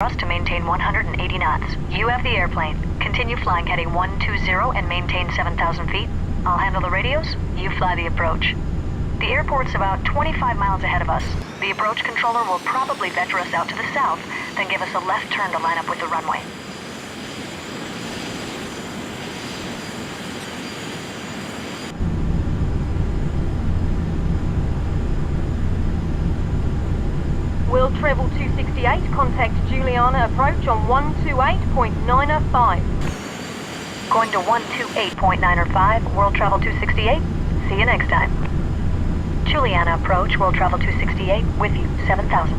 thrust to maintain 180 knots. You have the airplane. Continue flying heading 120 and maintain 7,000 feet. I'll handle the radios. You fly the approach. The airport's about 25 miles ahead of us. The approach controller will probably vector us out to the south, then give us a left turn to line up with the runway. Will Treble 268, contact Juliana approach on 128.905. Going to 128.905, World Travel 268. See you next time. Juliana approach, World Travel 268, with you, 7,000.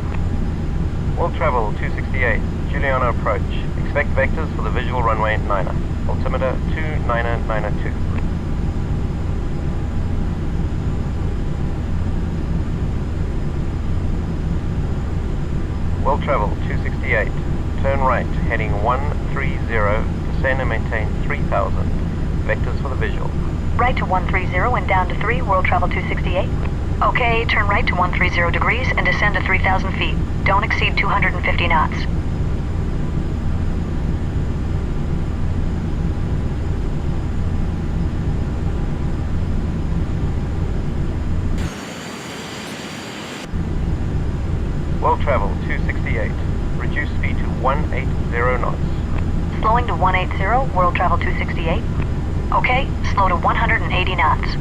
World Travel 268, Juliana approach. Expect vectors for the visual runway 9er. Altimeter 2992. World Travel 268, turn right, heading 130, descend and maintain 3,000. Vectors for the visual. Right to 130 and down to 3, World Travel 268. Okay, turn right to 130 degrees and descend to 3,000 feet. Don't exceed 250 knots. World Travel 268, reduce speed to 180 knots. Slowing to 180, World Travel 268. Okay, slow to 180 knots.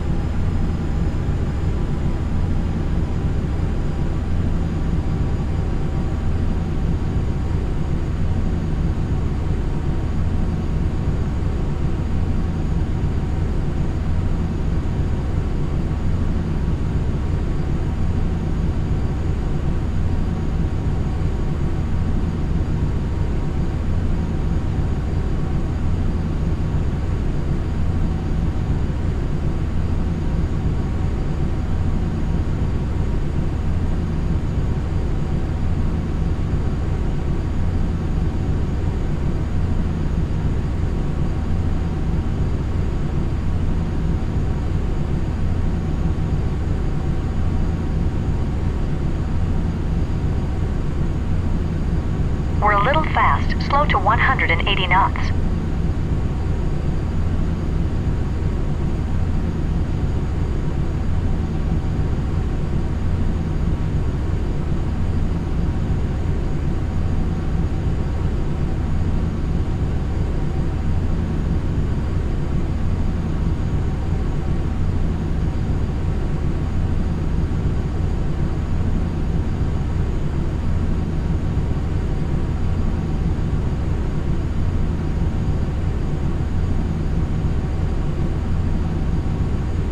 We're a little fast. Slow to 180 knots.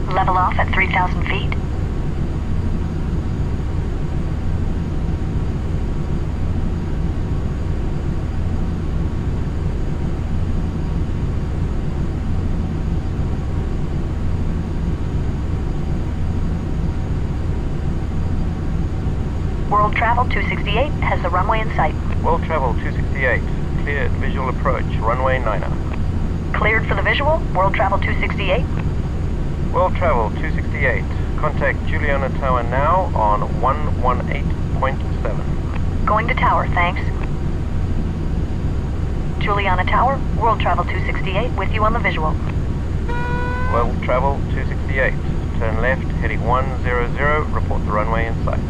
Level off at 3,000 feet. World Travel 268 has the runway in sight. World Travel 268, cleared visual approach, runway 9er. Cleared for the visual, World Travel 268. World Travel 268, contact Juliana Tower now on 118.7. Going to tower, thanks. Juliana Tower, World Travel 268, with you on the visual. World Travel 268, turn left, heading 100, report the runway in sight.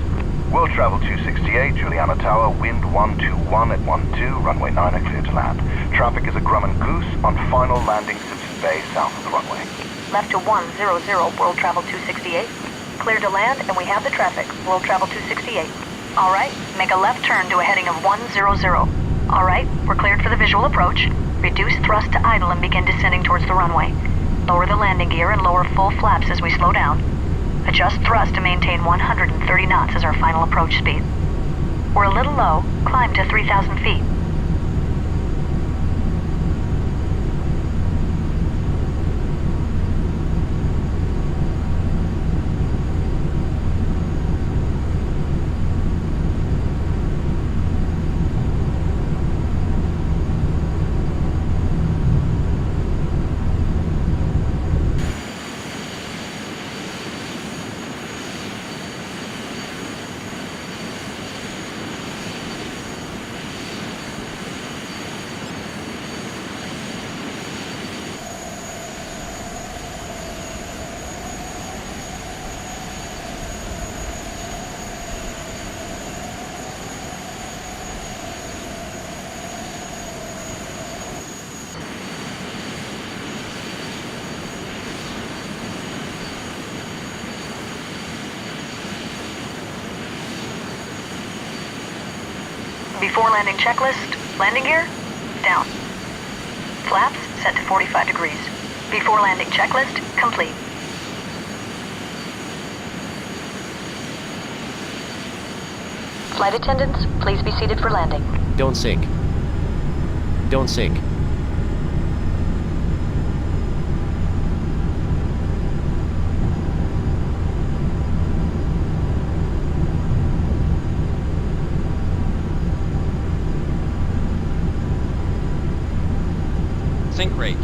World Travel 268, Juliana Tower, wind 121 at 12, runway 9er clear to land. Traffic is a Grumman Goose on final landing Simpson Bay south of the runway. Left to 100, World Travel 268. Clear to land, and we have the traffic, World Travel 268. All right, make a left turn to a heading of 100. All right, we're cleared for the visual approach. Reduce thrust to idle and begin descending towards the runway. Lower the landing gear and lower full flaps as we slow down. Adjust thrust to maintain 130 knots as our final approach speed. We're a little low. Climb to 3,000 feet. Before landing checklist, landing gear, down. Flaps set to 45 degrees. Before landing checklist, complete. Flight attendants, please be seated for landing. Don't sink. Don't sink. Sink rate.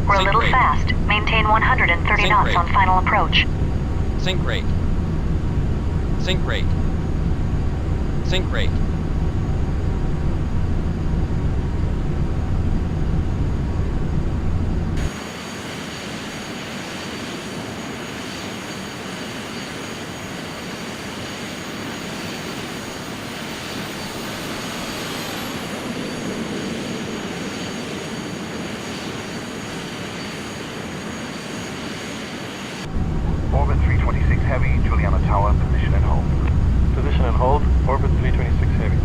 We're a Sink little rate. fast. Maintain 130 Sink knots rate. on final approach. Sink rate. Sink rate. Sink rate. Orbit 326 Heavy, Juliana Tower, position and hold. Position and hold. Orbit 326 Heavy.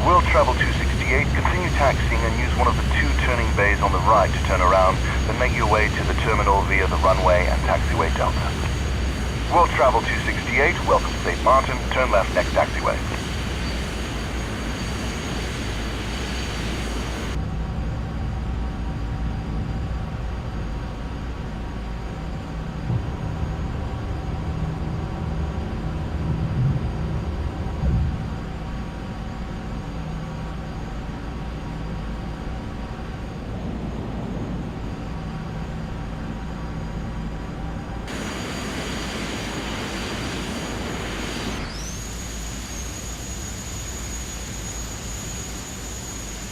World Travel 268, continue taxiing and use one of the two turning bays on the right to turn around, then make your way to the terminal via the runway and taxiway Delta. World Travel 268, welcome to ST.Maarten, turn left next taxiway.